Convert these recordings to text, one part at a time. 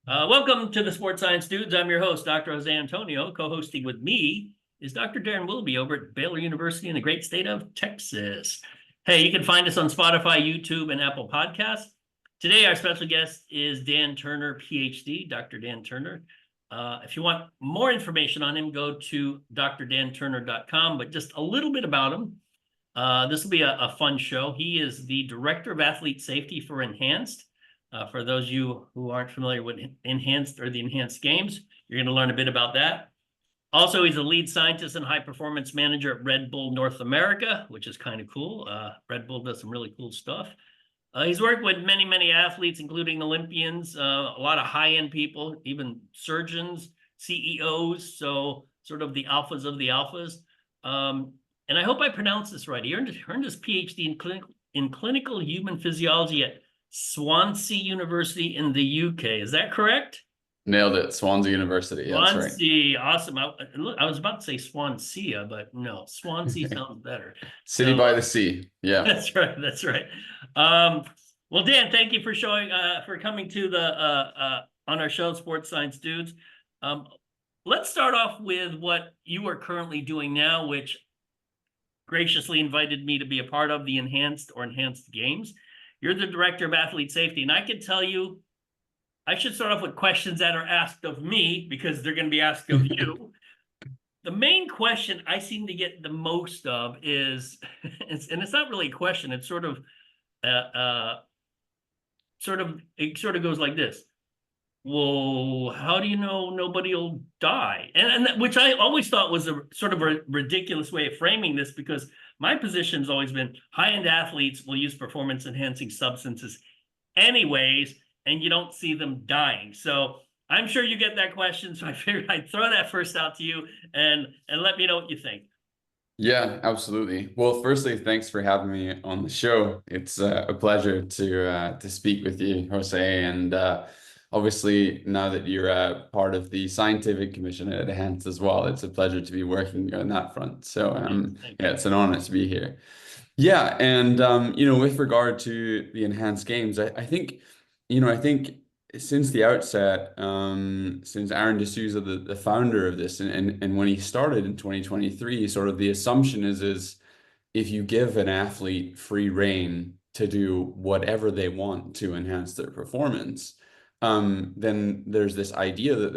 Welcome to the Sports Science Dudes. I'm your host, Dr. Jose Antonio. Co-hosting with me is Dr. Darren Willoughby over at Baylor University in the great state of Texas. Hey, you can find us on Spotify, YouTube, and Apple Podcasts. Today, our special guest is Dan Turner, PhD, Dr. Dan Turner. If you want more information on him, go to drdanturner.com, but just a little bit about him. This will be a fun show. He is the Director of Athlete Safety for Enhanced. For those of you who aren't familiar with Enhanced or the Enhanced Games, you're going to learn a bit about that. Also, he's a lead scientist and high performance manager at Red Bull North America, which is kind of cool. Red Bull does some really cool stuff. He's worked with many, many athletes, including Olympians, a lot of high-end people, even surgeons, CEOs, so sort of the alphas of the alphas. And I hope I pronounced this right. He earned his PhD in clinical human physiology at Swansea University in the UK. Is that correct? Nailed it. Swansea University. Yeah, that's right. Swansea, awesome. I was about to say Swansea, but no, Swansea sounds better. City by the sea. Yeah. That's right. That's right. Well, Dan, thank you for for coming to on our show, Sports Science Dudes. Let's start off with what you are currently doing now, which graciously invited me to be a part of the Enhanced Games. You're the Director of Athlete Safety, and I can tell you, I should start off with questions that are asked of me because they're going to be asked of you. The main question I seem to get the most of is, and it's not really a question, it's sort of it sort of goes like this. Well, how do you know nobody will die? And which I always thought was a sort of a ridiculous way of framing this, because my position has always been high-end athletes will use performance-enhancing substances anyways, and you don't see them dying. So I'm sure you get that question, so I figured I'd throw that first out to you and let me know what you think. Yeah, absolutely. Well, firstly, thanks for having me on the show. It's a pleasure to speak with you, Jose. And obviously, now that you're part of the scientific commission at Enhanced as well, it's a pleasure to be working on that front. So yeah, it's an honor to be here. Yeah, and with regard to the Enhanced Games, I think, I think since the outset, since Aaron D'Souza, the founder of this, and when he started in 2023, sort of the assumption is if you give an athlete free rein to do whatever they want to enhance their performance, then there's this idea that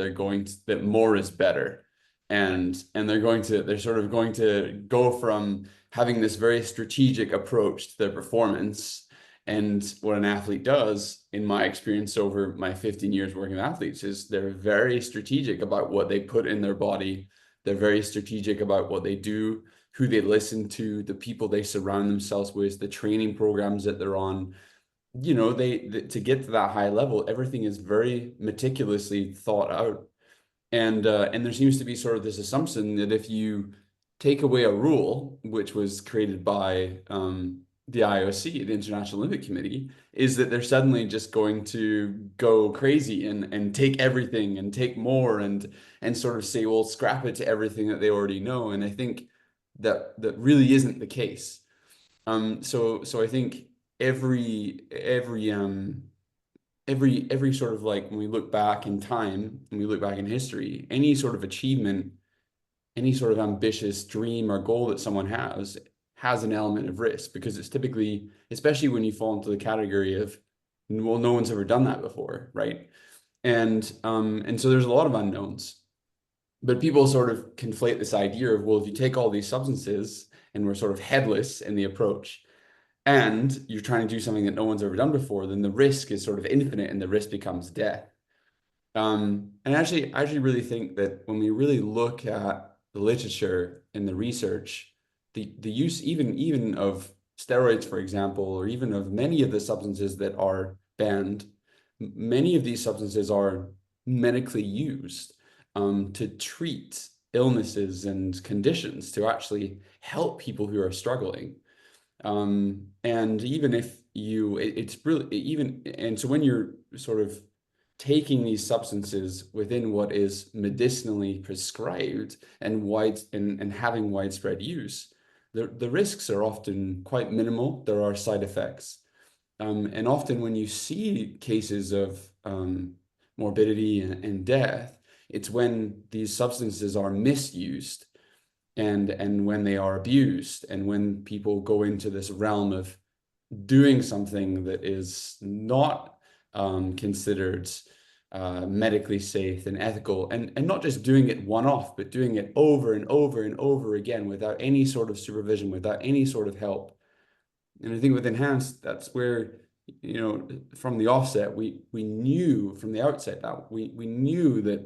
that more is better. And they're sort of going to go from having this very strategic approach to their performance. And what an athlete does, in my experience over my 15 years working with athletes, is they're very strategic about what they put in their body. They're very strategic about what they do, who they listen to, the people they surround themselves with, the training programs that they're on. To get to that high level, everything is very meticulously thought out. And there seems to be sort of this assumption that if you take away a rule, which was created by the IOC, the International Olympic Committee, is that they're suddenly just going to go crazy and take everything and take more and sort of say, well, scrap it to everything that they already know. And I think that really isn't the case. So I think every sort of, like, when we look back in time and we look back in history, any sort of achievement, any sort of ambitious dream or goal that someone has an element of risk, because it's typically, especially when you fall into the category of, well, no one's ever done that before, right? And so there's a lot of unknowns, but people sort of conflate this idea of, well, if you take all these substances and we're sort of headless in the approach, and you're trying to do something that no one's ever done before, then the risk is sort of infinite and the risk becomes death. And I actually really think that when we really look at the literature and the research, the use even of steroids, for example, or even of many of the substances that are banned, many of these substances are medically used to treat illnesses and conditions, to actually help people who are struggling. And even if it's really, even, and so when you're sort of taking these substances within what is medicinally prescribed and having widespread use, the risks are often quite minimal. There are side effects. And often when you see cases of morbidity and death. It's when these substances are misused and when they are abused and when people go into this realm of doing something that is not considered medically safe and ethical, and not just doing it one-off, but doing it over and over and over again without any sort of supervision, without any sort of help. And I think with enhanced, that's where, you know, from the offset, we knew from the outset that we knew that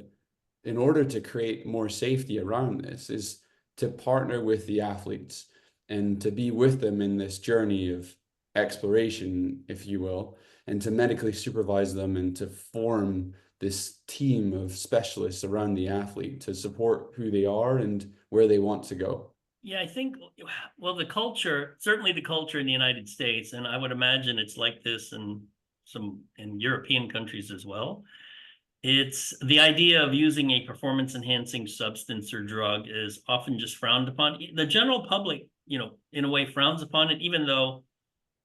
in order to create more safety around this is to partner with the athletes and to be with them in this journey of exploration, if you will, and to medically supervise them and to form this team of specialists around the athlete to support who they are and where they want to go. Yeah, I think, well, the culture, certainly the culture in the United States, and I would imagine it's like this in European countries as well. It's the idea of using a performance enhancing substance or drug is often just frowned upon. The general public, you know, in a way frowns upon it, even though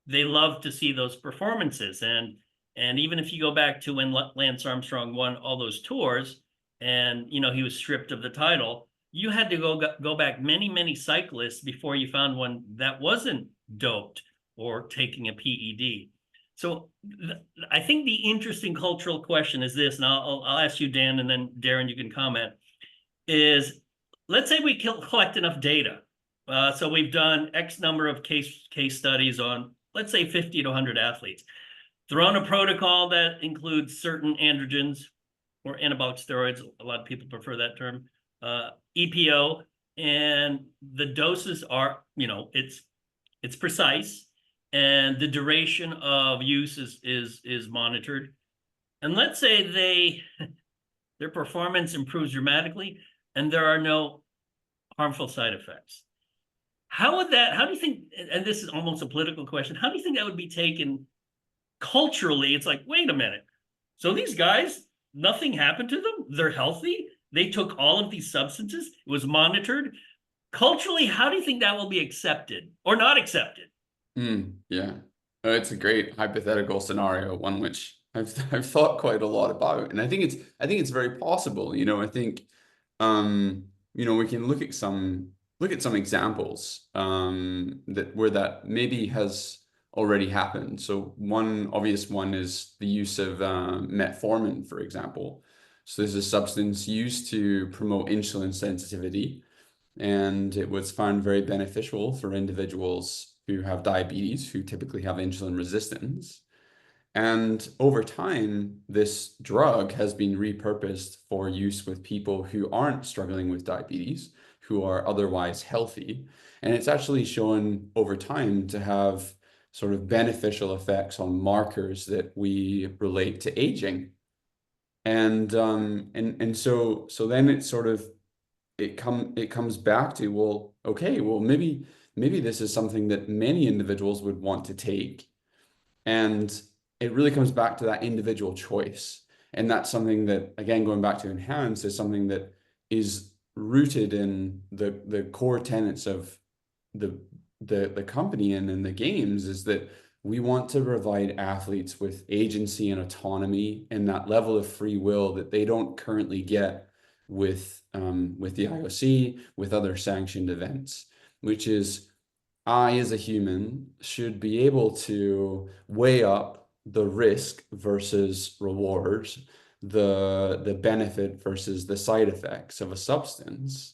they love to see those performances. And even if you go back to when Lance Armstrong won all those tours and, you know, he was stripped of the title, you had to go back many cyclists before you found one that wasn't doped or taking a PED. So I think the interesting cultural question is this, and I'll ask you, Dan, and then Darren, you can comment, is let's say we collect enough data. So we've done X number of case studies on, let's say 50 to 100 athletes, thrown a protocol that includes certain androgens or anabolic steroids. A lot of people prefer that term. EPO, and the doses are, you know, it's precise, and the duration of use is monitored. And let's say their performance improves dramatically, and there are no harmful side effects. How do you think, and this is almost a political question, how do you think that would be taken culturally? It's like, wait a minute. So these guys, nothing happened to them. They're healthy. They took all of these substances. It was monitored. Culturally, how do you think that will be accepted or not accepted? Yeah, it's a great hypothetical scenario, one which I've thought quite a lot about, and I think it's very possible. You know, I think you know, we can look at some examples that where that maybe has already happened. So one obvious one is the use of metformin, for example. So this is a substance used to promote insulin sensitivity, and it was found very beneficial for individuals who have diabetes, who typically have insulin resistance. And over time, this drug has been repurposed for use with people who aren't struggling with diabetes, who are otherwise healthy. And it's actually shown over time to have sort of beneficial effects on markers that we relate to aging. And so then it sort of it comes back to, well, okay, well, maybe this is something that many individuals would want to take. And it really comes back to that individual choice. And that's something that, again, going back to enhance, is something that is rooted in the core tenets of the company and in the games, is that we want to provide athletes with agency and autonomy and that level of free will that they don't currently get with the IOC, with other sanctioned events, which is, I, as a human, should be able to weigh up the risk versus rewards, the benefit versus the side effects of a substance.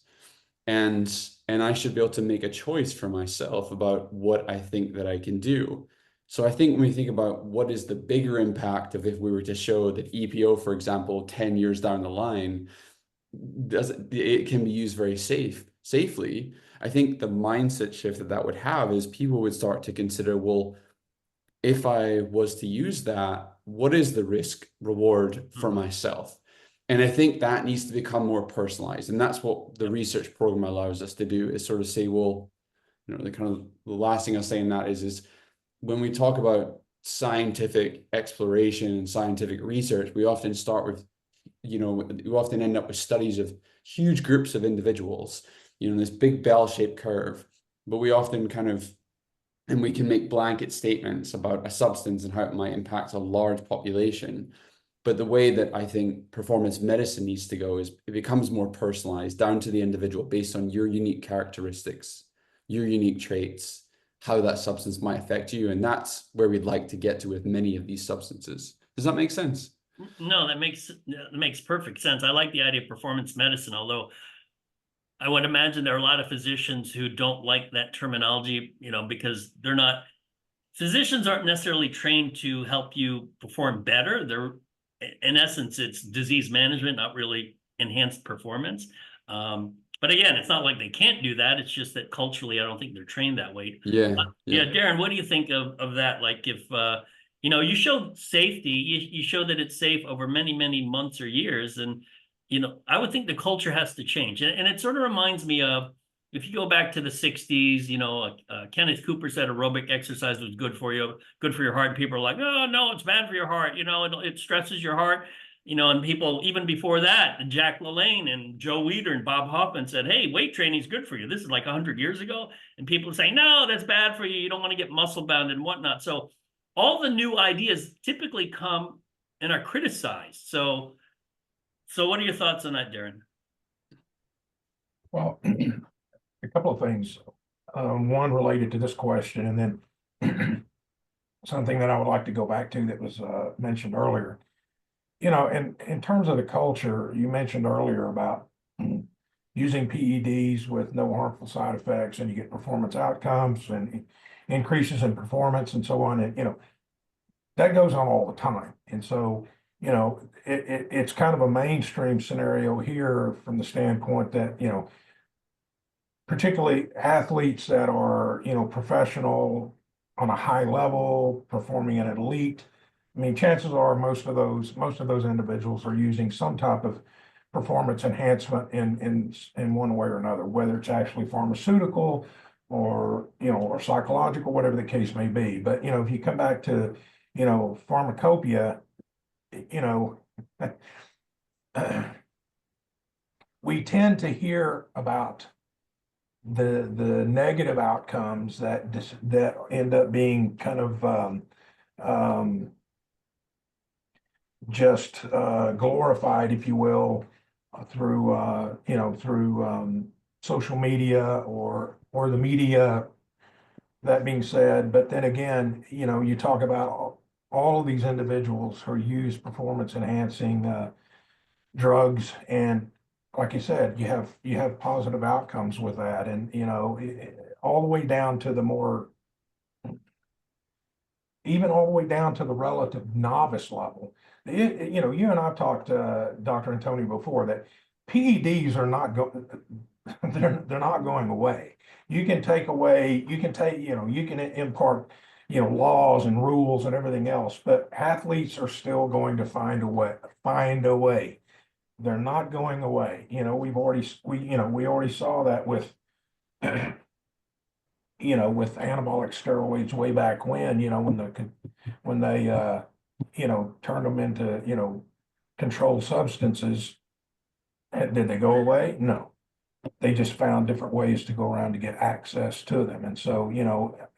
And I should be able to make a choice for myself about what I think that I can do. So I think when we think about what is the bigger impact of if we were to show that EPO, for example, 10 years down the line, it can be used very safely. I think the mindset shift that would have is people would start to consider, well, if I was to use that, what is the risk reward for myself? And I think that needs to become more personalized. And that's what the research program allows us to do, is sort of say, well, you know, the last thing I'll say in that is when we talk about scientific exploration and scientific research, we often start with, you know, we often end up with studies of huge groups of individuals, you know, this big bell-shaped curve, but we often and we can make blanket statements about a substance and how it might impact a large population. But the way that I think performance medicine needs to go is it becomes more personalized down to the individual based on your unique characteristics, your unique traits, how that substance might affect you. And that's where we'd like to get to with many of these substances. Does that make sense? No, that makes perfect sense. I like the idea of performance medicine, although I would imagine there are a lot of physicians who don't like that terminology, because physicians aren't necessarily trained to help you perform better. They're, in essence, it's disease management, not really enhanced performance. But again, it's not like they can't do that. It's just that culturally, I don't think they're trained that way. Yeah. Yeah, Darren, what do you think of that? Like if, you show safety, you show that it's safe over many, many months or years. And, I would think the culture has to change. And it sort of reminds me of, if you go back to the 60s, Kenneth Cooper said aerobic exercise was good for you, good for your heart. And people are like, oh, no, it's bad for your heart. It stresses your heart. And people, even before that, Jack LaLanne and Joe Weider and Bob Hoffman said, hey, weight training is good for you. This is like 100 years ago. And people are saying, no, that's bad for you. You don't want to get muscle bound and whatnot. So all the new ideas typically come and are criticized. So what are your thoughts on that, Darren? Well, a couple of things. One related to this question, and then something that I would like to go back to that was mentioned earlier. In terms of the culture, you mentioned earlier about using PEDs with no harmful side effects, and you get performance outcomes and increases in performance and so on. And, that goes on all the time. And so, it's kind of a mainstream scenario here from the standpoint that, particularly athletes that are, professional on a high level, performing at an elite. I mean, chances are most of those individuals are using some type of performance enhancement in one way or another, whether it's actually pharmaceutical or psychological, whatever the case may be. But if you come back to pharmacopoeia, we tend to hear about the negative outcomes that end up being kind of just glorified, if you will, through social media or the media. That being said, but then again, you talk about all of these individuals who use performance enhancing drugs, and like you said, you have positive outcomes with that, and all the way down to even all the way down to the relative novice level. You and I've talked to Dr. Antonio before that PEDs are not going. They're not going away. You can impart, laws and rules and everything else, but athletes are still going to find a way. They're not going away. We already saw that with, with anabolic steroids way back when they turned them into, controlled substances. Did they go away? No. They just found different ways to go around to get access to them. And so,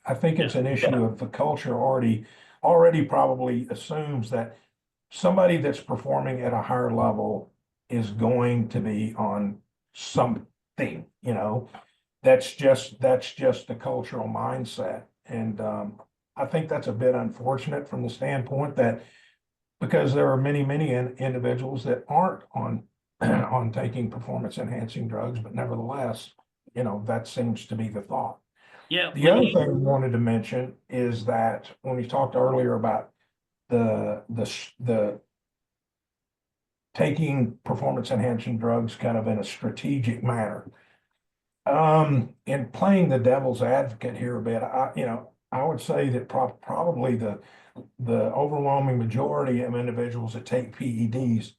I think it's an issue of the culture already probably assumes that somebody that's performing at a higher level is going to be on something, that's just the cultural mindset. And I think that's a bit unfortunate from the standpoint that because there are many individuals that aren't on taking performance enhancing drugs, but nevertheless, that seems to be the thought. Yeah. The other thing we wanted to mention is that when we talked earlier about the taking performance enhancing drugs kind of in a strategic manner, and playing the devil's advocate here a bit, I would say that probably the overwhelming majority of individuals that take PEDs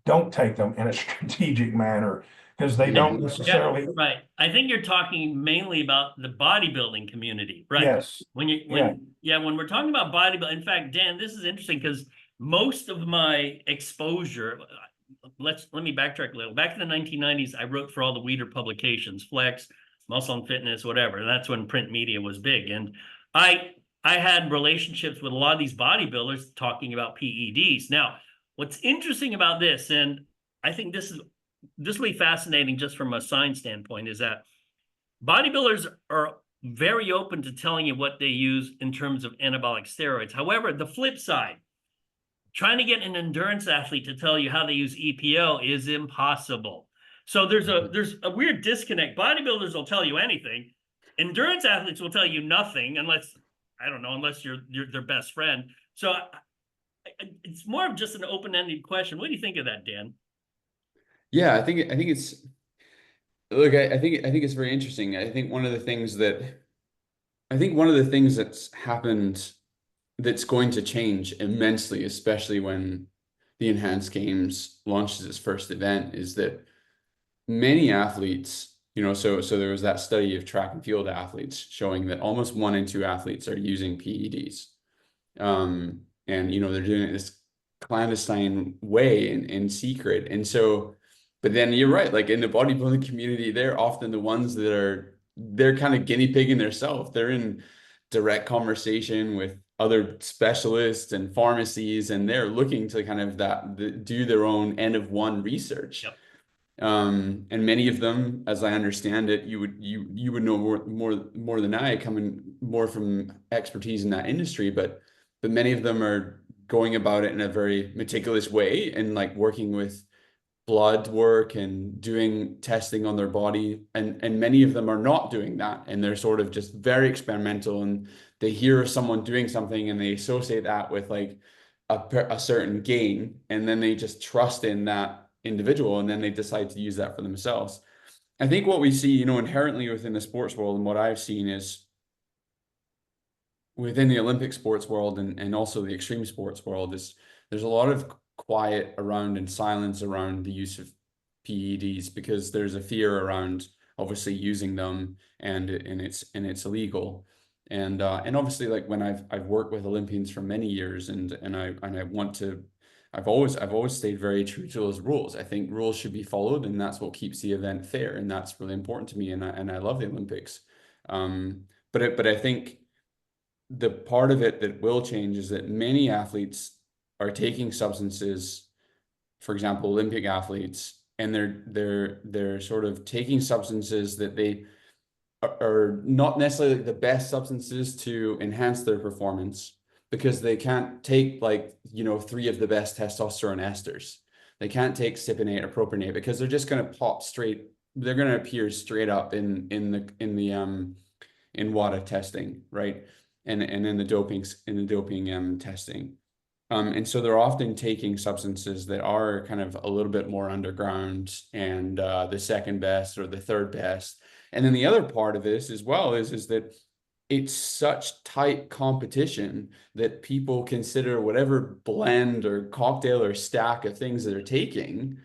don't take them in a strategic manner because they don't necessarily. Yeah, right. I think you're talking mainly about the bodybuilding community, right? Yes. When we're talking about bodybuilding, in fact, Dan, this is interesting because most of my exposure, let me backtrack a little. Back in the 1990s, I wrote for all the Weider publications, Flex, Muscle and Fitness, whatever. And that's when print media was big. And I had relationships with a lot of these bodybuilders talking about PEDs. Now, What's interesting about this, and I think this will be fascinating just from a science standpoint, is that bodybuilders are very open to telling you what they use in terms of anabolic steroids. However, the flip side, trying to get an endurance athlete to tell you how they use EPO is impossible. So there's a weird disconnect. Bodybuilders will tell you anything. Endurance athletes will tell you nothing unless, I don't know, unless you're their best friend. So it's more of just an open-ended question. What do you think of that, Dan? Yeah, I think it's, look, I think it's very interesting. I think one of the things that's happened that's going to change immensely, especially when the Enhanced Games launches its first event, is that many athletes, so there was that study of track and field athletes showing that almost 1 in 2 athletes are using PEDs. And they're doing it this clandestine way in secret. And so, but then you're right, like in the bodybuilding community, they're often the ones they're kind of guinea pigging themselves. They're in direct conversation with other specialists and pharmacies, and they're looking to kind of do their own N of 1 research. Yep. And many of them, as I understand it, you would know more than I, coming more from expertise in that industry, but many of them are going about it in a very meticulous way and like working with blood work and doing testing on their body, and many of them are not doing that, and they're sort of just very experimental, and they hear someone doing something and they associate that with like a certain gain, and then they just trust in that individual, and then they decide to use that for themselves. I think what we see, inherently within the sports world, and what I've seen is within the Olympic sports world and also the extreme sports world, is there's a lot of quiet around and silence around the use of PEDs, because there's a fear around obviously using them, and it's illegal. And obviously, like when I've worked with Olympians for many years, and I want to, I've always stayed very true to those rules. I think rules should be followed, and that's what keeps the event fair, and that's really important to me. And I love the Olympics. But I think the part of it that will change is that many athletes are taking substances, for example, Olympic athletes, and they're sort of taking substances that they are not necessarily the best substances to enhance their performance, because they can't take 3 of the best testosterone esters. They can't take cypionate or propionate, because they're just going to pop straight. They're going to appear straight up in WADA testing, right? And in the doping testing. And so they're often taking substances that are kind of a little bit more underground, and the second best or the third best. And then the other part of this as well is that it's such tight competition that people consider whatever blend or cocktail or stack of things that they're taking,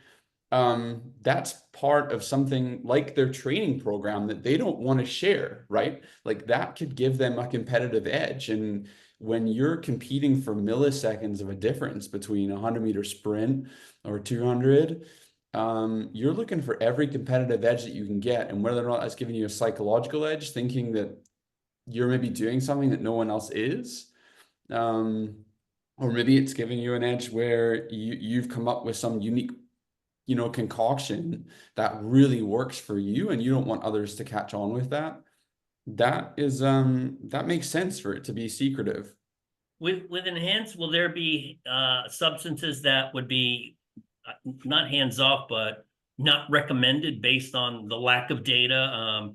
that's part of something like their training program that they don't want to share, right? Like that could give them a competitive edge. And when you're competing for milliseconds of a difference between a 100-meter sprint or 200, you're looking for every competitive edge that you can get. And whether or not that's giving you a psychological edge, thinking that you're maybe doing something that no one else is, or maybe it's giving you an edge where you've come up with some unique concoction that really works for you, and you don't want others to catch on with that. That is that makes sense for it to be secretive. With enhanced, will there be substances that would be not hands off, but not recommended based on the lack of data?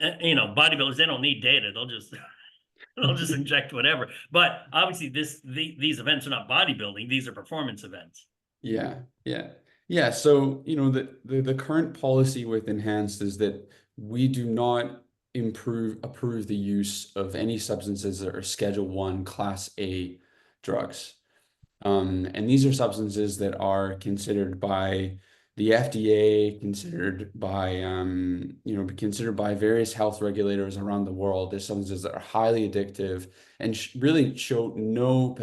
Bodybuilders, they don't need data. They'll just inject whatever. But obviously these events are not bodybuilding, these are performance events. Yeah. So, the current policy with enhanced is that we do not approve the use of any substances that are Schedule 1 Class A drugs. And these are substances that are considered by the FDA, considered by various health regulators around the world as substances that are highly addictive and really show no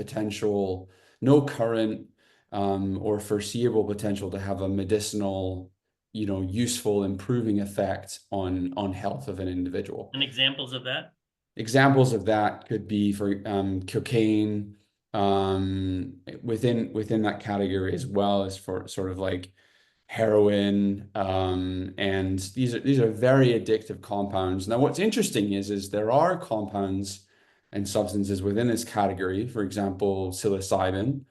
current or foreseeable potential to have a medicinal, useful, improving effect on health of an individual. And examples of that? Examples of that could be for cocaine, within that category, as well as for sort of like heroin, and these are very addictive compounds. Now, what's interesting is there are compounds and substances within this category, for example, psilocybin,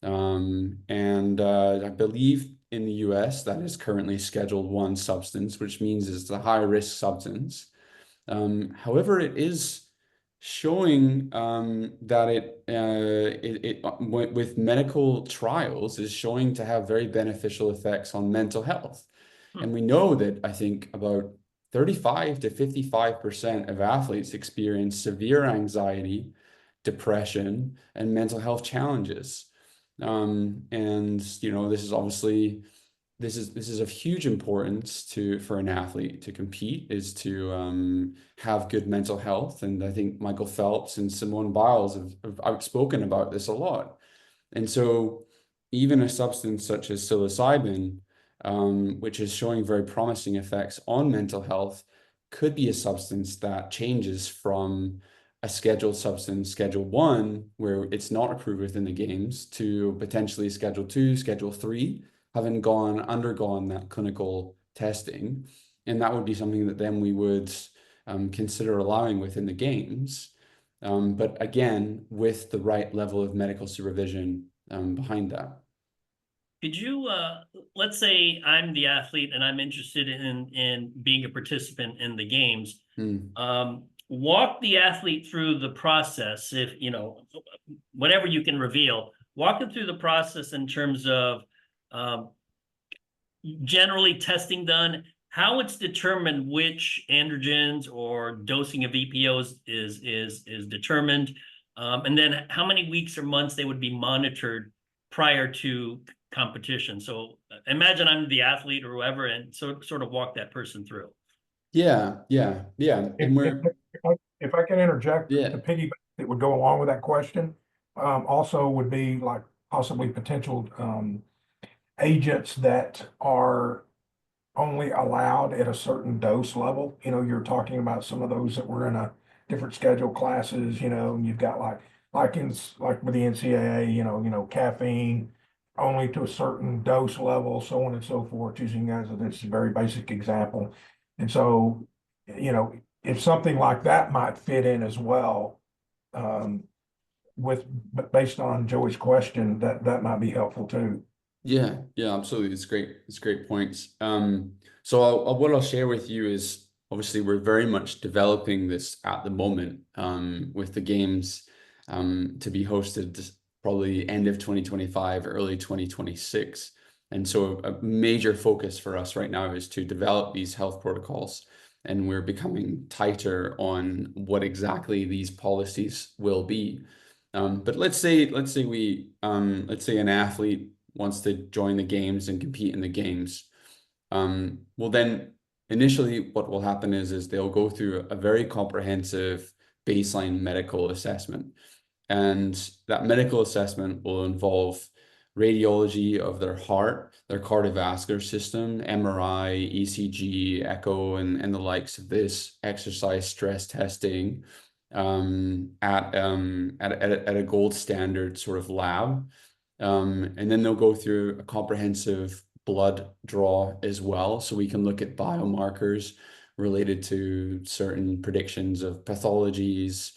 and I believe in the US that is currently Scheduled 1 substance, which means it's a high risk substance. However, it is showing that with medical trials is showing to have very beneficial effects on mental health. And we know that I think about 35 to 55% of athletes experience severe anxiety, depression, and mental health challenges. And this is obviously this is of huge importance for an athlete to compete, is to have good mental health. And I think Michael Phelps and Simone Biles have outspoken about this a lot. And so even a substance such as psilocybin, which is showing very promising effects on mental health, could be a substance that changes from a scheduled substance, Schedule 1, where it's not approved within the games, to potentially Schedule 2, Schedule 3, having undergone that clinical testing. And that would be something that then we would consider allowing within the games. But again, with the right level of medical supervision behind that. Could you, let's say I'm the athlete and I'm interested in being a participant in the games. Walk the athlete through the process, if, whatever you can reveal, walk them through the process in terms of generally testing done, how it's determined which androgens or dosing of EPOs is determined, and then how many weeks or months they would be monitored prior to competition. So imagine I'm the athlete or whoever, and sort of walk that person through. Yeah. And If I can interject, Yeah. the piggyback that would go along with that question, also would be like possibly potential agents that are only allowed at a certain dose level. You're talking about some of those that were in a different schedule classes, and you've got like with the NCAA, caffeine only to a certain dose level, so on and so forth, using as this very basic example. And so, if something like that might fit in as well, based on Joey's question, that might be helpful too. Yeah, absolutely. It's great. It's great points. So what I'll share with you is, obviously we're very much developing this at the moment, with the games to be hosted probably end of 2025, early 2026. And so a major focus for us right now is to develop these health protocols, and we're becoming tighter on what exactly these policies will be. But let's say an athlete wants to join the games and compete in the games. Well, then initially what will happen is they'll go through a very comprehensive baseline medical assessment. And that medical assessment will involve radiology of their heart, their cardiovascular system, MRI, ECG, echo, and the likes of this, exercise stress testing at a gold standard sort of lab. And then they'll go through a comprehensive blood draw as well. So we can look at biomarkers related to certain predictions of pathologies,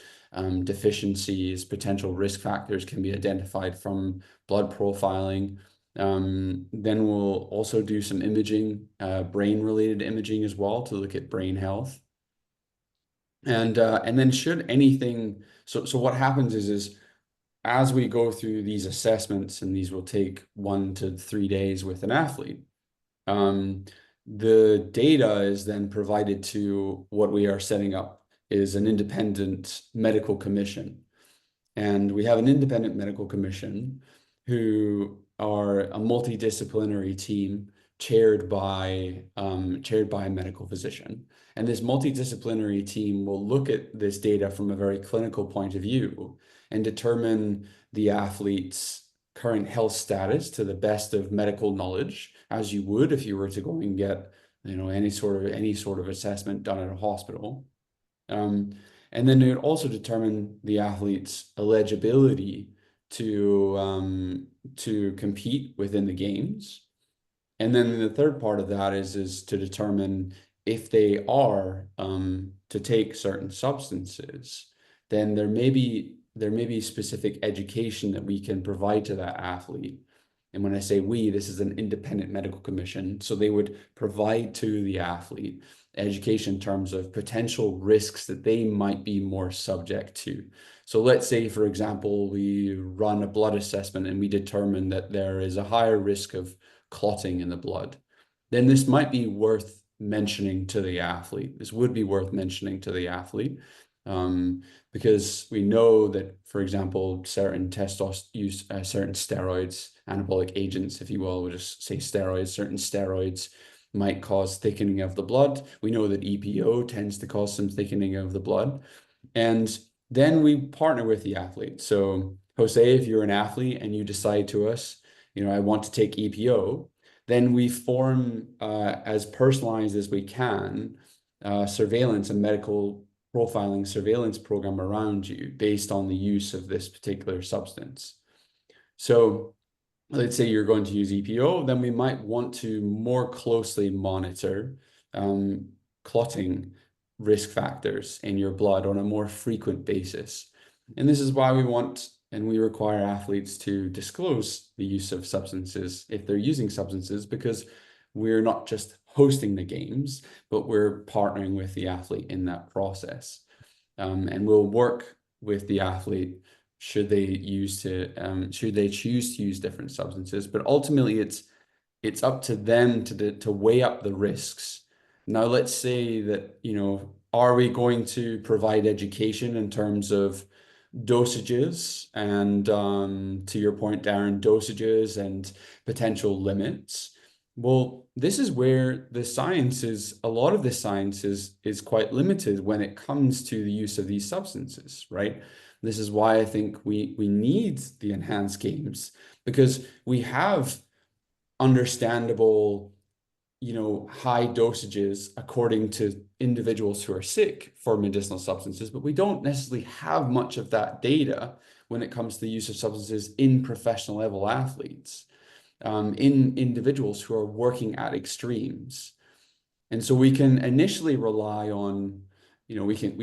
deficiencies, potential risk factors can be identified from blood profiling. Then we'll also do some imaging, brain-related imaging as well, to look at brain health. And then should anything, so what happens is as we go through these assessments, and these will take 1 to 3 days with an athlete, the data is then provided to what we are setting up is an independent medical commission. And we have an independent medical commission who are a multidisciplinary team chaired by a medical physician. And this multidisciplinary team will look at this data from a very clinical point of view and determine the athlete's current health status to the best of medical knowledge, as you would if you were to go and get, any sort of assessment done at a hospital. And then it would also determine the athlete's eligibility to compete within the games. And then the third part of that is to determine if they are to take certain substances, then there may be specific education that we can provide to that athlete. And when I say we, this is an independent medical commission. So they would provide to the athlete education in terms of potential risks that they might be more subject to. So let's say, for example, we run a blood assessment and we determine that there is a higher risk of clotting in the blood. Then this might be worth mentioning to the athlete. This would be worth mentioning to the athlete. Because we know that, for example, certain certain steroids, anabolic agents, if you will, we'll just say steroids, certain steroids might cause thickening of the blood. We know that EPO tends to cause some thickening of the blood. And then we partner with the athlete. So Jose, if you're an athlete and you decide to us, I want to take EPO, then we form as personalized as we can surveillance and medical profiling surveillance program around you based on the use of this particular substance. So let's say you're going to use EPO, then we might want to more closely monitor clotting risk factors in your blood on a more frequent basis. And this is why we want and we require athletes to disclose the use of substances if they're using substances, because we're not just hosting the games, but we're partnering with the athlete in that process. And we'll work with the athlete should they choose to use different substances. But ultimately, it's up to them to weigh up the risks. Now, let's say that, are we going to provide education in terms of dosages and to your point, Darren, dosages and potential limits? Well, this is where a lot of the science is quite limited when it comes to the use of these substances, right? This is why I think we need the enhanced games, because we have understandable high dosages according to individuals who are sick for medicinal substances, but we don't necessarily have much of that data when it comes to the use of substances in professional level athletes, in individuals who are working at extremes. And so we can initially rely on, we can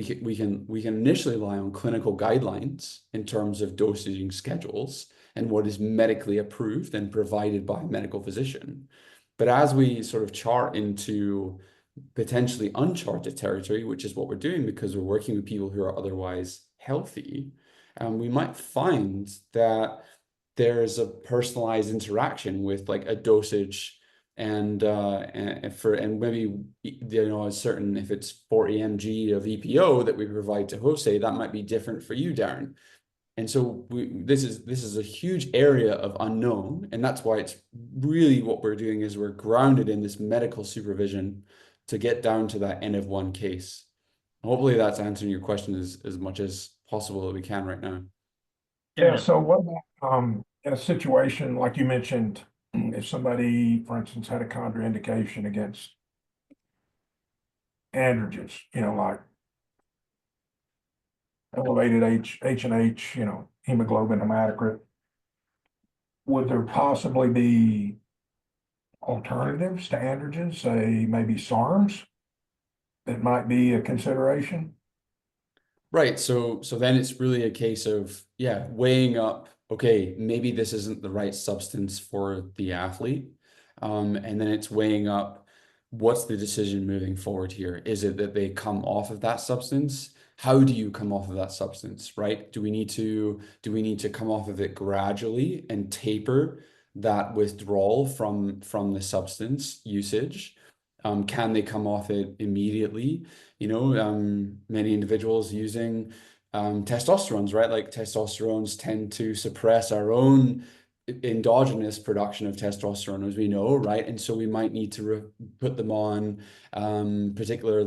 initially rely on clinical guidelines in terms of dosaging schedules and what is medically approved and provided by a medical physician. But as we sort of chart into potentially uncharted territory, which is what we're doing because we're working with people who are otherwise healthy, we might find that there's a personalized interaction with like a dosage and maybe a certain, if it's 40 mg of EPO that we provide to Jose, that might be different for you, Darren. And so this is a huge area of unknown, and that's why it's really what we're doing is we're grounded in this medical supervision to get down to that N of 1 case. Hopefully that's answering your question as much as possible that we can right now. Yeah, so what about in a situation like you mentioned, if somebody, for instance, had a contraindication against androgens, like elevated H and H, hemoglobin hematocrit, would there possibly be alternatives to androgens, say maybe SARMs, that might be a consideration? Right. So then it's really a case of, weighing up, okay, maybe this isn't the right substance for the athlete. And then it's weighing up, what's the decision moving forward here? Is it that they come off of that substance? How do you come off of that substance, right? Do we need to come off of it gradually and taper that withdrawal from the substance usage? Can they come off it immediately? Many individuals using testosterones, right? Like testosterones tend to suppress our own endogenous production of testosterone, as we know, right? And so we might need to put them on particular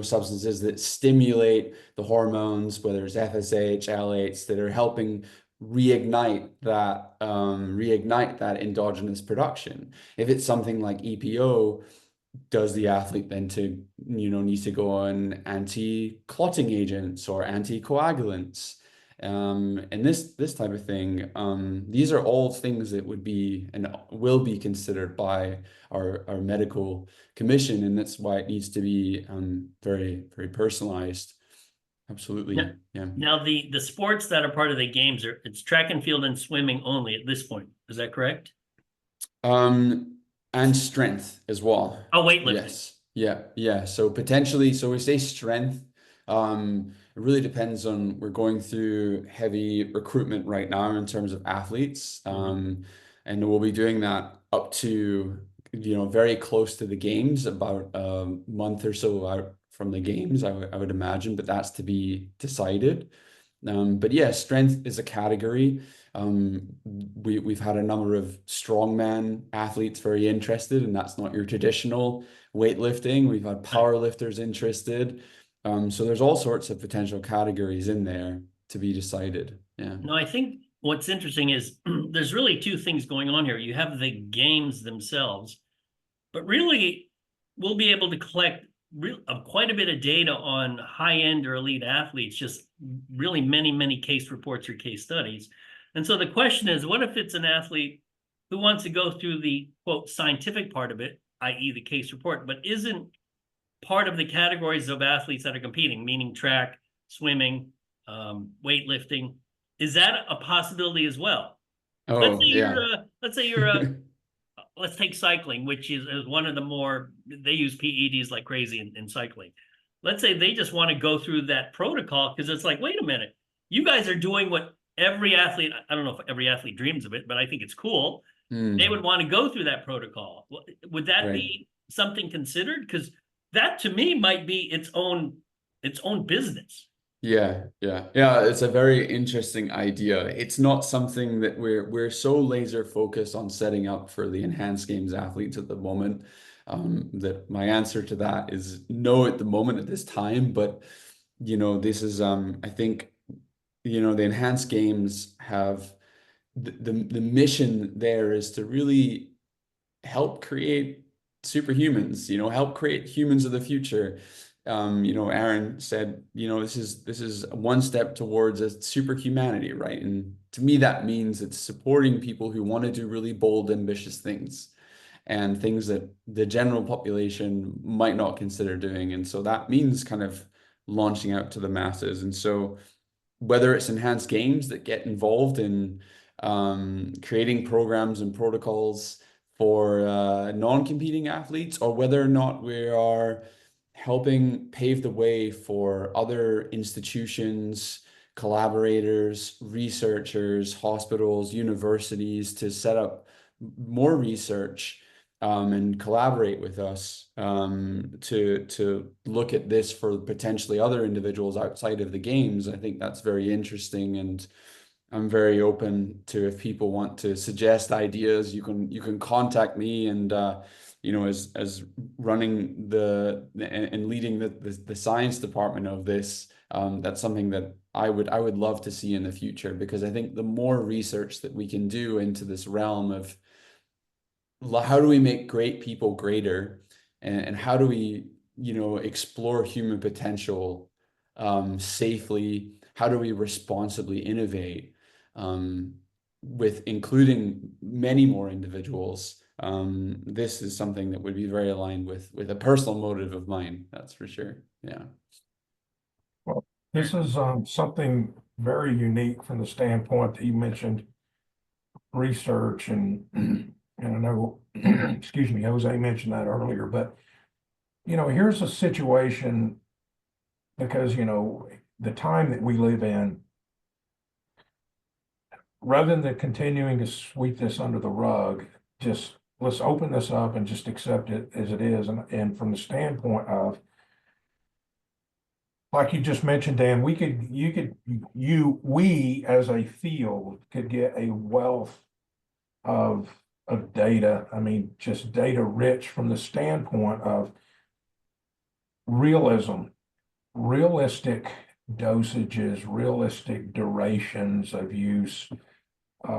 substances that stimulate the hormones, whether it's FSH, LH, that are helping reignite that endogenous production. If it's something like EPO, does the athlete then need to go on anti-clotting agents or anticoagulants? And this type of thing, these are all things that would be and will be considered by our medical commission, and that's why it needs to be very, very personalized. Absolutely. Yeah. Now, the sports that are part of the games it's track and field and swimming only at this point. Is that correct? And strength as well. Oh, weightlifting. Yes. Yeah. So potentially, so we say strength. It really depends on, we're going through heavy recruitment right now in terms of athletes. And we'll be doing that up to, very close to the games, about a month or so out from the games, I would imagine, but that's to be decided. But yeah, strength is a category. We've had a number of strongman athletes very interested, and that's not your traditional weightlifting. We've had power lifters interested. So there's all sorts of potential categories in there to be decided. Yeah. No, I think what's interesting is there's really two things going on here. You have the games themselves, but really we'll be able to collect quite a bit of data on high-end or elite athletes, just really many, many case reports or case studies. And so the question is, what if it's an athlete who wants to go through the, quote, scientific part of it, i.e. the case report, but isn't part of the categories of athletes that are competing, meaning track, swimming, weightlifting? Is that a possibility as well? Oh, let's say you're let's take cycling, which is one of the more, they use PEDs like crazy in cycling. Let's say they just want to go through that protocol because it's like, wait a minute, you guys are doing what every athlete, I don't know if every athlete dreams of it, but I think it's cool. They would want to go through that protocol. Would that be something considered? Because that to me might be its own business. Yeah. It's a very interesting idea. It's not something that we're so laser focused on setting up for the enhanced games athletes at the moment. That my answer to that is no at the moment at this time. But this is I think the enhanced games have the mission there is to really help create superhumans, help create humans of the future. Aaron said, this is one step towards a super humanity, right? And to me, that means it's supporting people who want to do really bold, ambitious things and things that the general population might not consider doing. And so that means kind of launching out to the masses. And so whether it's enhanced games that get involved in creating programs and protocols for non-competing athletes, or whether or not we are helping pave the way for other institutions, collaborators, researchers, hospitals, universities to set up more research and collaborate with us to look at this for potentially other individuals outside of the games. I think that's very interesting, and I'm very open to, if people want to suggest ideas, you can contact me. And as running and leading the science department of this, that's something that I would love to see in the future, because I think the more research that we can do into this realm of how do we make great people greater, and how do we explore human potential safely, how do we responsibly innovate with including many more individuals. This is something that would be very aligned with a personal motive of mine, that's for sure. Yeah. Well, this is something very unique from the standpoint that you mentioned research, and I know, excuse me, Jose mentioned that earlier, but here's a situation, because the time that we live in, rather than continuing to sweep this under the rug, just let's open this up and just accept it as it is. And from the standpoint of, like you just mentioned, Dan, we as a field could get a wealth of data. I mean, just data rich from the standpoint of realism, realistic dosages, realistic durations of use,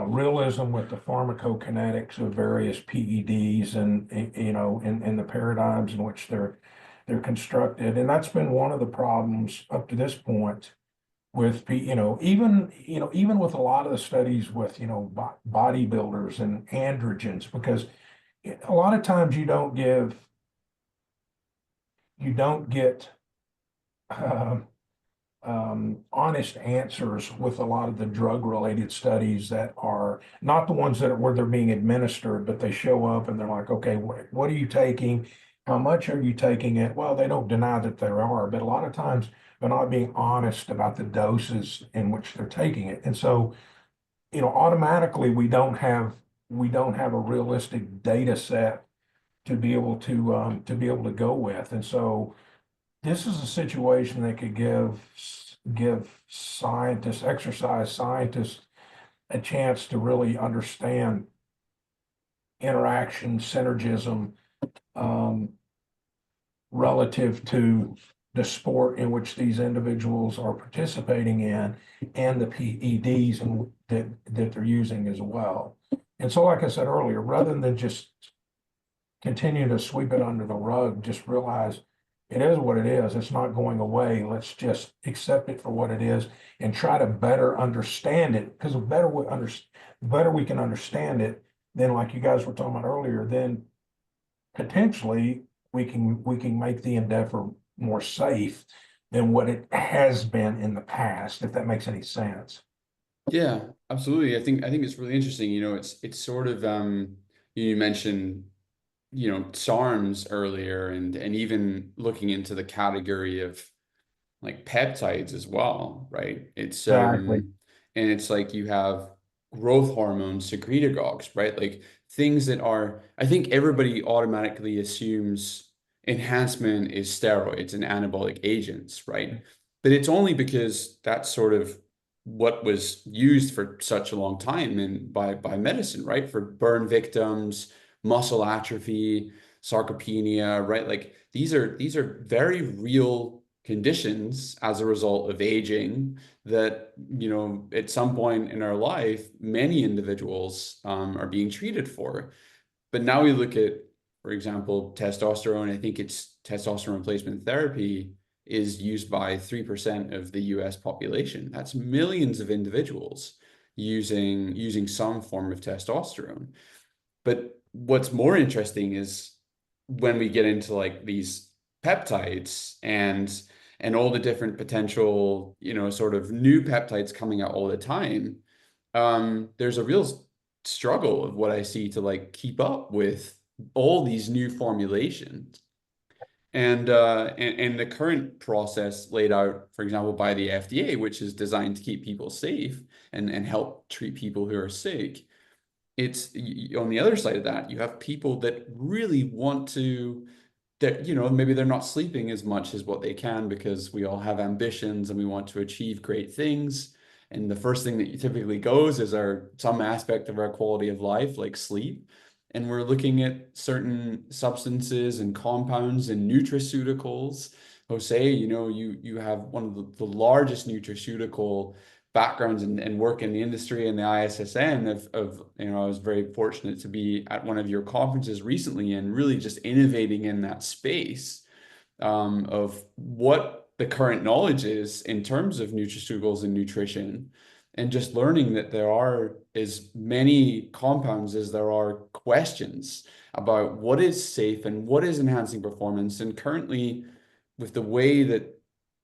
realism with the pharmacokinetics of various PEDs, and in the paradigms in which they're constructed. And that's been one of the problems up to this point even with a lot of the studies with, bodybuilders and androgens, because a lot of times you don't get um, honest answers with a lot of the drug-related studies that are not the ones that are where they're being administered, but they show up and they're like, okay, what are you taking? How much are you taking it? Well, they don't deny that there are, but a lot of times they're not being honest about the doses in which they're taking it. And so, automatically we don't have a realistic data set to be able to go with. And so this is a situation that could give scientists, exercise scientists, a chance to really understand interaction, synergism, um, relative to the sport in which these individuals are participating in and the PEDs that they're using as well. And so, like I said earlier, rather than just continue to sweep it under the rug, just realize it is what it is. It's not going away. Let's just accept it for what it is and try to better understand it. Because the better we can understand it, then like you guys were talking about earlier, then potentially we can make the endeavor more safe than what it has been in the past, if that makes any sense. Yeah, absolutely. I think it's really interesting. It's sort of you mentioned SARMs earlier, and even looking into the category of like peptides as well, right? It's Exactly. and it's like you have growth hormones, secretagogues, right? Like things that are, I think everybody automatically assumes enhancement is steroids and anabolic agents, right? But it's only because that's sort of what was used for such a long time and by medicine, right? For burn victims, muscle atrophy, sarcopenia, right? Like these are very real conditions as a result of aging that, at some point in our life, many individuals are being treated for. But now we look at, for example, testosterone. I think it's testosterone replacement therapy is used by 3% of the US population. That's millions of individuals using some form of testosterone. But what's more interesting is when we get into like these peptides and all the different potential, sort of new peptides coming out all the time. There's a real struggle of what I see to like keep up with all these new formulations. And the current process laid out, for example, by the FDA, which is designed to keep people safe and help treat people who are sick. It's on the other side of that, you have people that really want to, that, maybe they're not sleeping as much as what they can because we all have ambitions and we want to achieve great things. And the first thing that typically goes is some aspect of our quality of life, like sleep. And we're looking at certain substances and compounds and nutraceuticals. Jose, you have one of the largest nutraceutical backgrounds and work in the industry and the ISSN I was very fortunate to be at one of your conferences recently and really just innovating in that space of what the current knowledge is in terms of nutraceuticals and nutrition, and just learning that there are as many compounds as there are questions about what is safe and what is enhancing performance. And currently, with the way that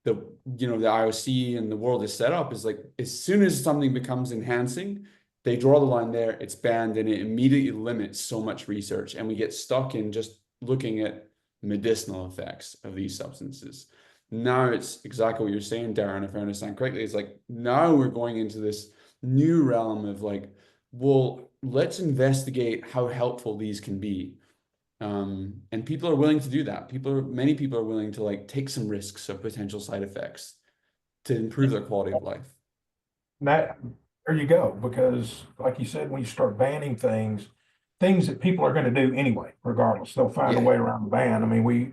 the IOC and the world is set up, is like as soon as something becomes enhancing, they draw the line there, it's banned, and it immediately limits so much research, and we get stuck in just looking at medicinal effects of these substances. Now it's exactly what you're saying, Darren, if I understand correctly. It's like now we're going into this new realm of like, well, let's investigate how helpful these can be. And people are willing to do that. Many people are willing to like take some risks of potential side effects to improve their quality of life. That, there you go, because like you said, when you start banning things that people are going to do anyway, regardless, they'll find a Yeah. way around the ban. I mean, we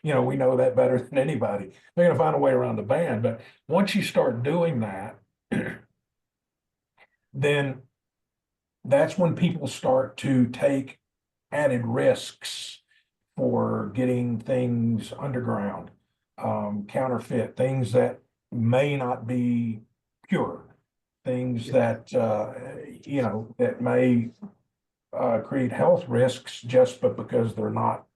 we know that better than anybody. They're going to find a way around the ban. But once you start doing that, then that's when people start to take added risks for getting things underground, counterfeit things that may not be cured. Things that, that may create health risks just because they're not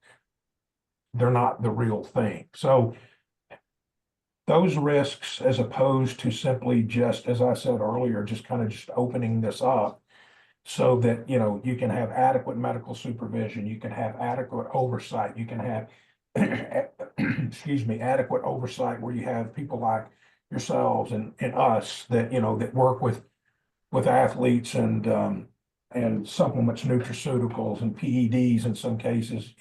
the real thing. So those risks, as opposed to simply just, as I said earlier, just kind of just opening this up so that, you can have adequate medical supervision, you can have adequate oversight, you can have, excuse me, adequate oversight where you have people like yourselves and us that, that work with athletes and supplements, nutraceuticals and PEDs in some cases,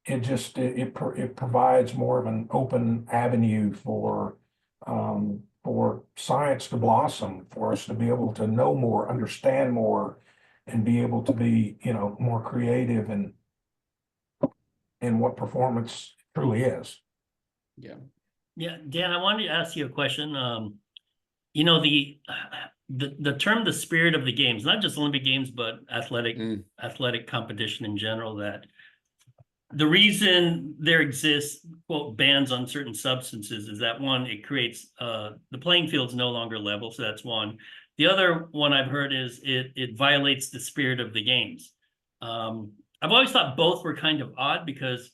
it provides more of an open avenue for science to blossom, for us to be able to know more, understand more, and be able to be, more creative in what performance truly is. Yeah. Yeah, Dan, I wanted to ask you a question. The term "the spirit of the games," not just Olympic Games, but athletic competition in general, that the reason there exists, quote, bans on certain substances is that, one, it creates the playing field's no longer level. So that's one. The other one I've heard is it violates the spirit of the games. I've always thought both were kind of odd, because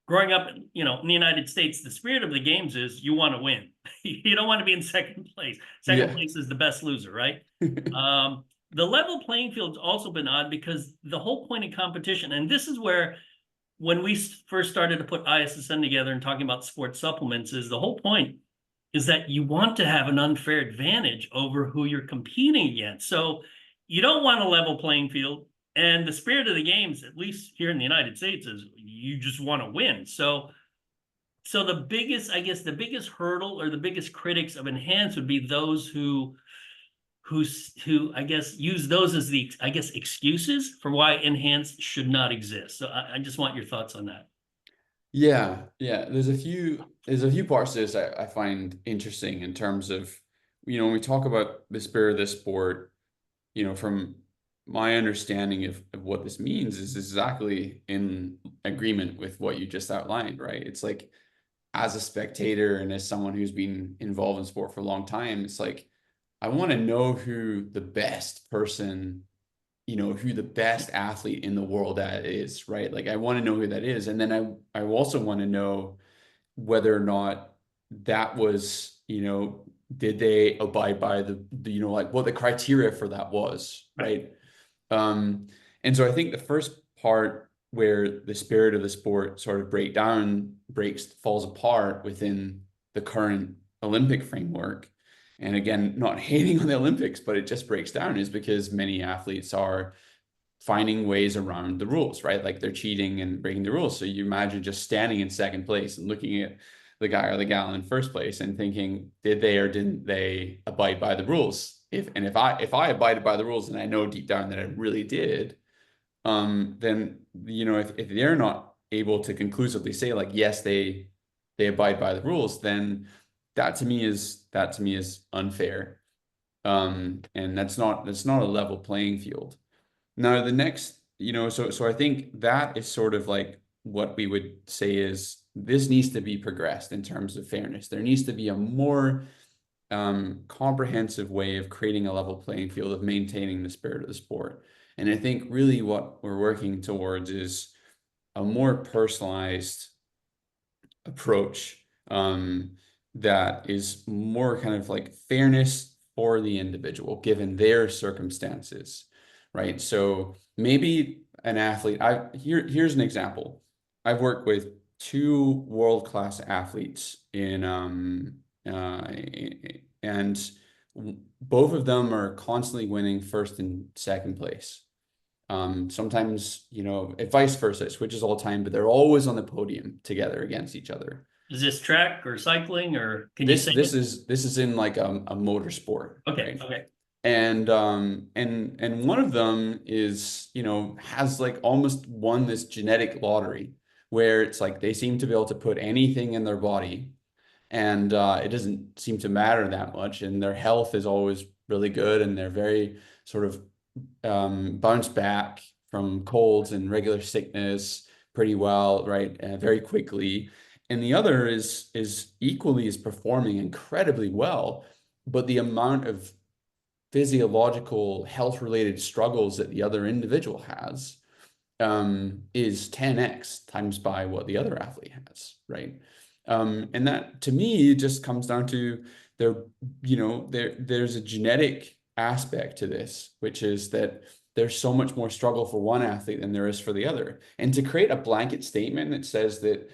growing up, in the United States, the spirit of the games is you want to win. You don't want to be in second place. Second place is the best loser, right? The level playing field's also been odd, because the whole point of competition, and this is where, when we first started to put ISSN together and talking about sports supplements, is the whole point is that you want to have an unfair advantage over who you're competing against. So you don't want a level playing field. And the spirit of the games, at least here in the United States, is you just want to win. So the biggest hurdle, or the biggest critics of Enhance, would be those who I guess use those as the excuses for why Enhance should not exist. So I just want your thoughts on that. Yeah, there's a few parts to this I find interesting, in terms of, when we talk about the spirit of the sport, from my understanding of what this means is exactly in agreement with what you just outlined, right? It's like, as a spectator and as someone who's been involved in sport for a long time, it's like, I want to know who the best person, who the best athlete in the world that is, right? Like, I want to know who that is. And then I also want to know whether or not that was, did they abide by the like what the criteria for that was, right? And so I think the first part where the spirit of the sport sort of falls apart within the current Olympic framework. And again, not hating on the Olympics, but it just breaks down, is because many athletes are finding ways around the rules, right? Like, they're cheating and breaking the rules. So you imagine just standing in second place and looking at the guy or the gal in first place and thinking, did they or didn't they abide by the rules? If I abided by the rules, and I know deep down that I really did, then, if they're not able to conclusively say, like, yes, they abide by the rules, then that to me is unfair. And that's not a level playing field. Now, the next, so I think that is sort of like what we would say is, this needs to be progressed in terms of fairness. There needs to be a more comprehensive way of creating a level playing field, of maintaining the spirit of the sport. And I think really what we're working towards is a more personalized approach, that is more kind of like fairness for the individual, given their circumstances, right? So maybe an athlete, here's an example. I've worked with two world-class athletes and both of them are constantly winning first and second place. Sometimes, vice versa, it switches all the time, but they're always on the podium together against each other. Is this track or cycling, or can This you say this is in like a motorsport. Okay. Right? Okay. And one of them is, has like almost won this genetic lottery, where it's like they seem to be able to put anything in their body, and it doesn't seem to matter that much, and their health is always really good, and they're very sort of bounce back from colds and regular sickness pretty well, right? Very quickly. and the other is equally is performing incredibly well, but the amount of physiological health related struggles that the other individual has is 10x times by what the other athlete has, right? And that to me just comes down to there's a genetic aspect to this, which is that there's so much more struggle for one athlete than there is for the other. And to create a blanket statement that says that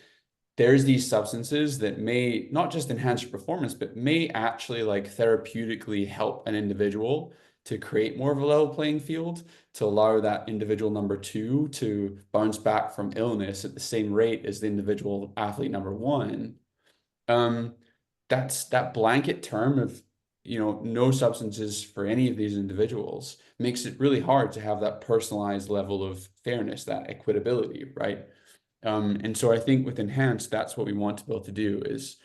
there's these substances that may not just enhance your performance, but may actually like therapeutically help an individual to create more of a level playing field, to allow that individual number 2 to bounce back from illness at the same rate as the individual athlete number 1. That's that blanket term of, no substances for any of these individuals makes it really hard to have that personalized level of fairness, that equitability, right? And so I think with Enhanced, that's what we want to be able to do, is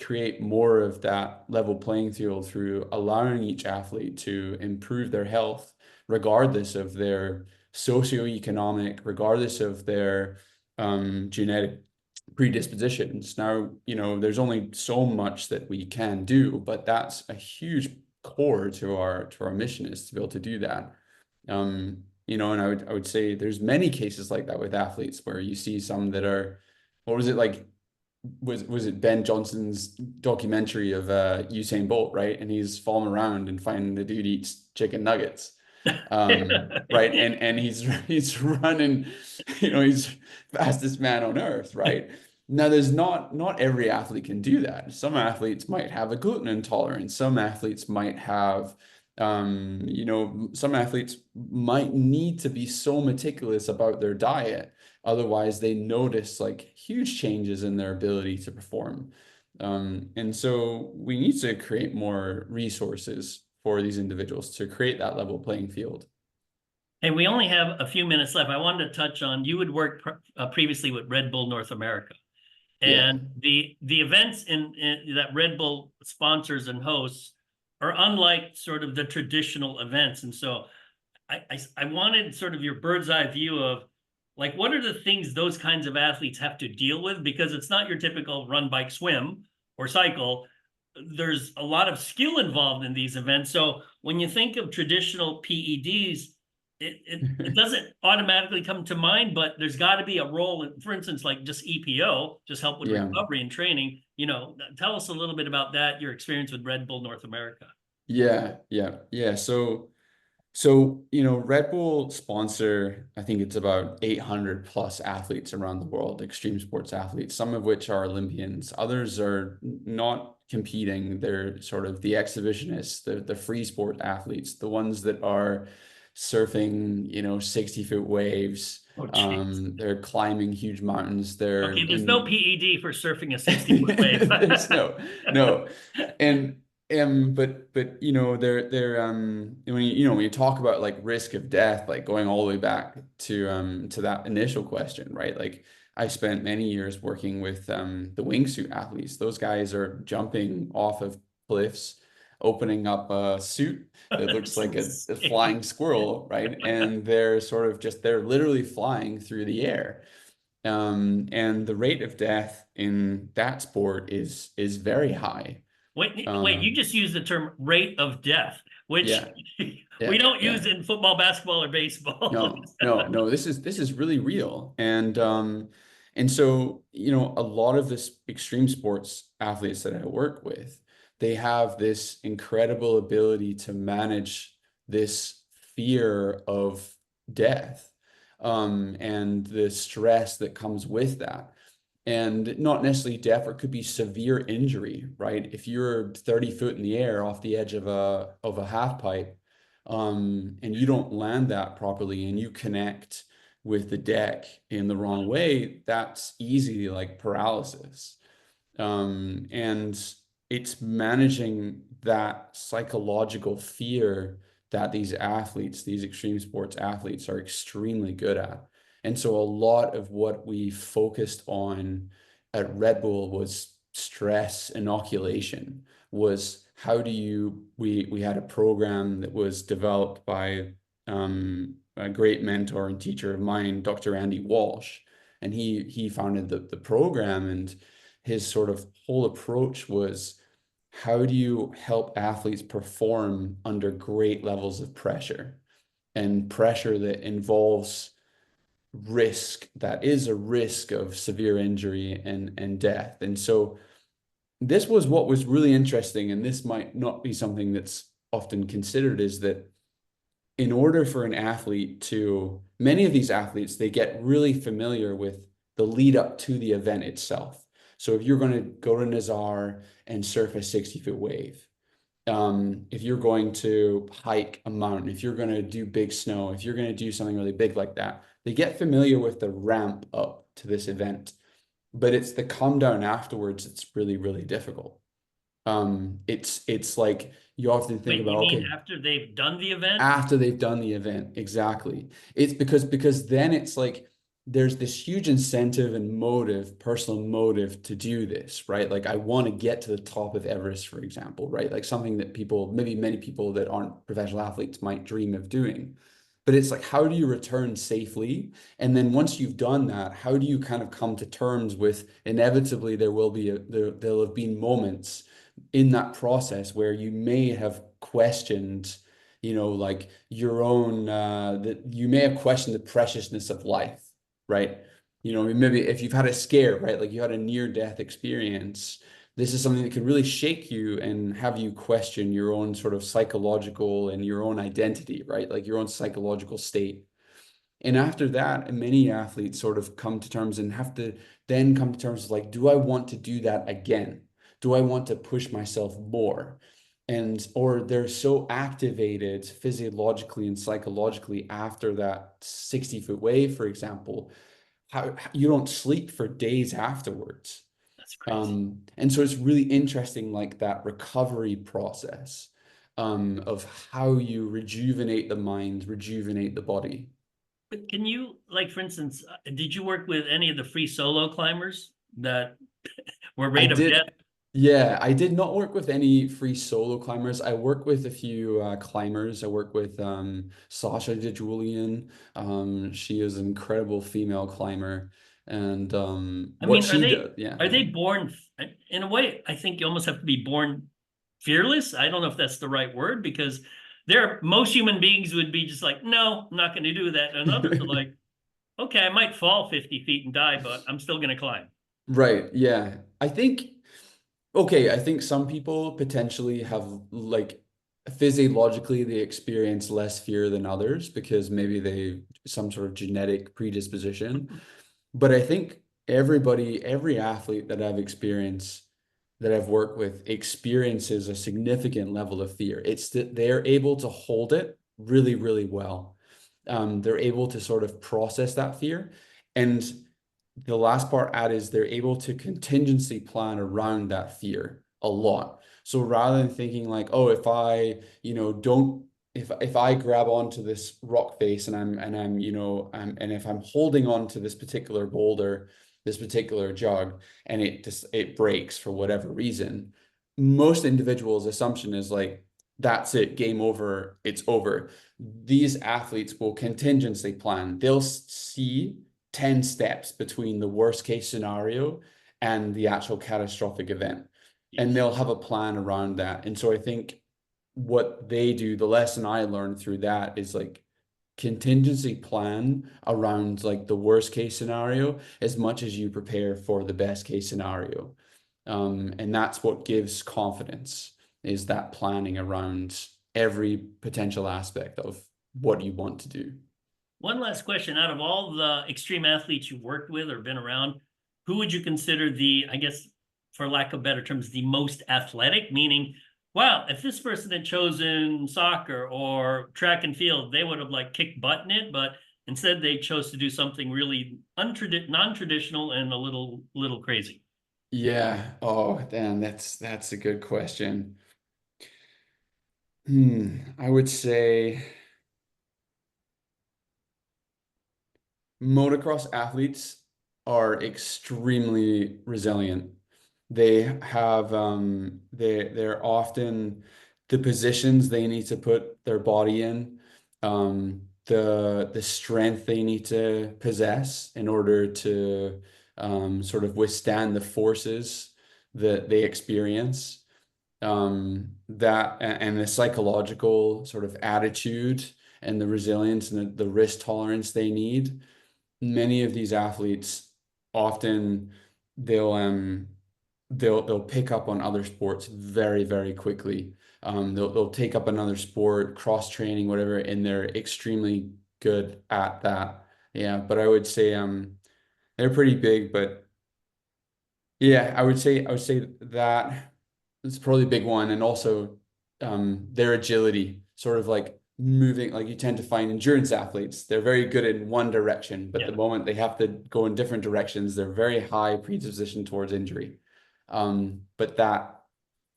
create more of that level playing field through allowing each athlete to improve their health, regardless of their socioeconomic, regardless of their genetic predispositions. Now, there's only so much that we can do, but that's a huge core to our mission, is to be able to do that. And I would say there's many cases like that with athletes, where you see some that are, what was it like? Was it Ben Johnson's documentary of Usain Bolt, right? And he's falling around and finding the dude eats chicken nuggets. Right. And he's running, he's fastest man on earth, right? Now there's not every athlete can do that. Some athletes might have a gluten intolerance. Some athletes might have some athletes might need to be so meticulous about their diet, otherwise they notice like huge changes in their ability to perform. And so we need to create more resources for these individuals to create that level playing field. And we only have a few minutes left. I wanted to touch on, you had worked previously with Red Bull North America. And the events in that Red Bull sponsors and hosts are unlike sort of the traditional events. And so I wanted sort of your bird's eye view of, like, what are the things those kinds of athletes have to deal with? Because it's not your typical run, bike, swim, or cycle. There's a lot of skill involved in these events. So when you think of traditional PEDs, it doesn't automatically come to mind, but there's got to be a role in, for instance, like just EPO, just help with recovery and training. Tell us a little bit about that, your experience with Red Bull North America. Yeah. So Red Bull sponsor, I think it's about 800 plus athletes around the world, extreme sports athletes, some of which are Olympians. Others are not competing. They're sort of the exhibitionists, the free sport athletes, the ones that are surfing, 60-foot waves. They're climbing huge mountains. There's no PED for surfing a 60-foot wave. There's no. But they're when you talk about like risk of death, like going all the way back to that initial question, right? Like I spent many years working with the wingsuit athletes. Those guys are jumping off of cliffs, opening up a suit that looks like a flying squirrel, right? And they're literally flying through the air. And the rate of death in that sport is very high. Wait, you just used the term rate of death, which we don't use in football, basketball, or baseball. No, this is really real. And so, a lot of this extreme sports athletes that I work with, they have this incredible ability to manage this fear of death, and the stress that comes with that. And not necessarily death, or it could be severe injury, right? If you're 30 foot in the air off the edge of a half pipe, and you don't land that properly, and you connect with the deck in the wrong way, that's easy, like paralysis. And it's managing that psychological fear that these athletes, these extreme sports athletes, are extremely good at. And so a lot of what we focused on at Red Bull was stress inoculation, was how do we had a program that was developed by a great mentor and teacher of mine, Dr. Andy Walsh, and he founded the program. And his sort of whole approach was, how do you help athletes perform under great levels of pressure, and pressure that involves risk, that is a risk of severe injury and death. And so this was what was really interesting, and this might not be something that's often considered, is that in order for an athlete to, many of these athletes, they get really familiar with the lead up to the event itself. So if you're going to go to Nazar and surf a 60-foot wave, if you're going to hike a mountain, if you're going to do big snow, if you're going to do something really big like that, they get familiar with the ramp up to this event. But it's the come down afterwards that's really, really difficult. It's like you often think Wait, about, you mean okay, after they've done the event? after they've done the event, exactly. It's because then it's like there's this huge incentive and motive, personal motive to do this, right? Like I want to get to the top of Everest, for example, right? Like something that people, maybe many people that aren't professional athletes might dream of doing. But it's like, how do you return safely? And then once you've done that, how do you kind of come to terms with, inevitably there will be there'll have been moments in that process where you may have questioned, like your own, that you may have questioned the preciousness of life, right? Maybe if you've had a scare, right? Like you had a near-death experience, this is something that could really shake you and have you question your own sort of psychological and your own identity, right? Like your own psychological state. And after that, many athletes sort of come to terms and have to then come to terms with like, do I want to do that again? Do I want to push myself more? Or they're so activated physiologically and psychologically after that 60-foot wave, for example, how you don't sleep for days afterwards. That's crazy. And so it's really interesting, like that recovery process, of how you rejuvenate the mind, rejuvenate the body. But can you, like, for instance, did you work with any of the free solo climbers that were I rate of death? did, yeah, I did not work with any free solo climbers. I work with a few climbers. I work with Sasha DeJulian. She is an incredible female climber, and I what mean, she does, yeah, are yeah. they born, in a way, I think you almost have to be born fearless. I don't know if that's the right word, because most human beings would be just like, no, I'm not going to do that. And others are like, okay, I might fall 50 feet and die, but I'm still going to climb. Right, yeah. I think some people potentially have, like, physiologically they experience less fear than others because maybe they some sort of genetic predisposition. But I think every athlete that I've experienced, that I've worked with, experiences a significant level of fear. It's that they're able to hold it really, really well. They're able to sort of process that fear. And the last part add is they're able to contingency plan around that fear a lot. So rather than thinking like, oh, if I, don't, if I grab onto this rock face and and if I'm holding on to this particular boulder, this particular jug, and it breaks for whatever reason, most individuals' assumption is like, that's it, game over, it's over. These athletes will contingency plan. They'll see 10 steps between the worst case scenario and the actual catastrophic event. And Yes. they'll have a plan around that. And so I think what they do, the lesson I learned through that is like contingency plan around like the worst case scenario as much as you prepare for the best case scenario. And that's what gives confidence, is that planning around every potential aspect of what you want to do. One last question. Out of all the extreme athletes you've worked with or been around, who would you consider the, I guess, for lack of better terms, the most athletic? Meaning, wow, if this person had chosen soccer or track and field, they would have like kicked butt in it, but instead they chose to do something really non-traditional and a little crazy. Yeah. Oh, Dan, that's a good question. I would say motocross athletes are extremely resilient. They have they're often, the positions they need to put their body in, the strength they need to possess in order to sort of withstand the forces that they experience, that and the psychological sort of attitude and the resilience and the risk tolerance they need. Many of these athletes often they'll pick up on other sports very, very quickly. They'll take up another sport, cross training, whatever, and they're extremely good at that. Yeah, but I would say they're pretty big, but yeah, I would say that it's probably a big one, and also their agility, sort of like moving, like you tend to find endurance athletes, they're very good in one direction, but the moment they have to go in different directions, they're very high predisposition towards injury. But that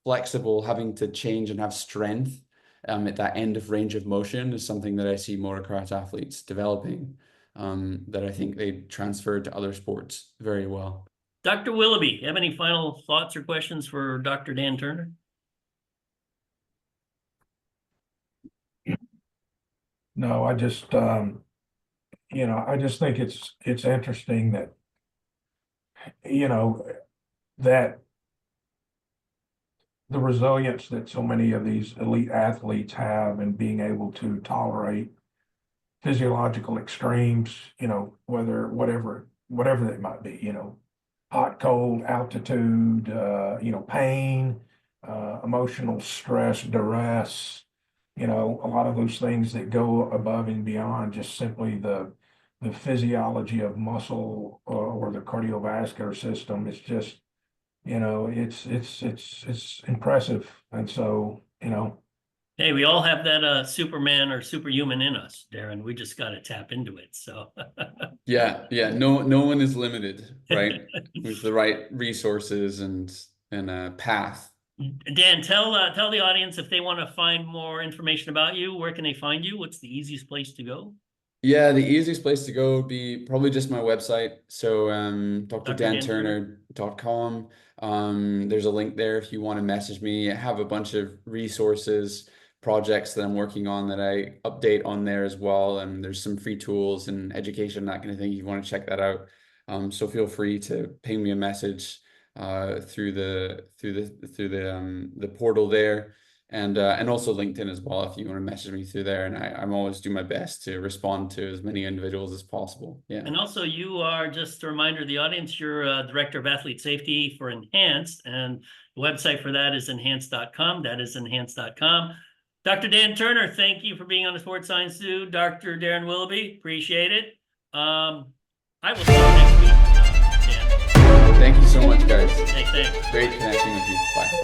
flexible, having to change and have strength at that end of range of motion is something that I see motocross athletes developing, that I think they transfer to other sports very well. Dr. Willoughby, have any final thoughts or questions for Dr. Dan Turner? No, I just, I just think it's interesting that, that the resilience that so many of these elite athletes have and being able to tolerate physiological extremes, whatever they might be, hot, cold, altitude, pain, emotional stress, duress, a lot of those things that go above and beyond just simply the physiology of muscle or the cardiovascular system. It's just, it's impressive. And so, Hey, we all have that Superman or superhuman in us, Darren. We just got to tap into it. So yeah, no one is limited, right? With the right resources and a path. Dan, tell the audience if they want to find more information about you, where can they find you? What's the easiest place to go? Yeah, the easiest place to go would be probably just my website. So drdanturner.com. There's a link there if you want to message me. I have a bunch of resources, projects that I'm working on that I update on there as well. And there's some free tools and education, that kind of thing, if you want to check that out. So feel free to ping me a message through the portal there, and also LinkedIn as well, if you want to message me through there. And I'm always do my best to respond to as many individuals as possible. Yeah. And also, you are, just a reminder to the audience, you're Director of Athlete Safety for Enhanced, and the website for that is enhanced.com. That is enhanced.com. Dr. Dan Turner, thank you for being on the Sports Science Zoo. Dr. Darren Willoughby, appreciate it. I will see you next week. Dan. Thank you so much, guys. Hey, thanks. Great connecting with you. Bye.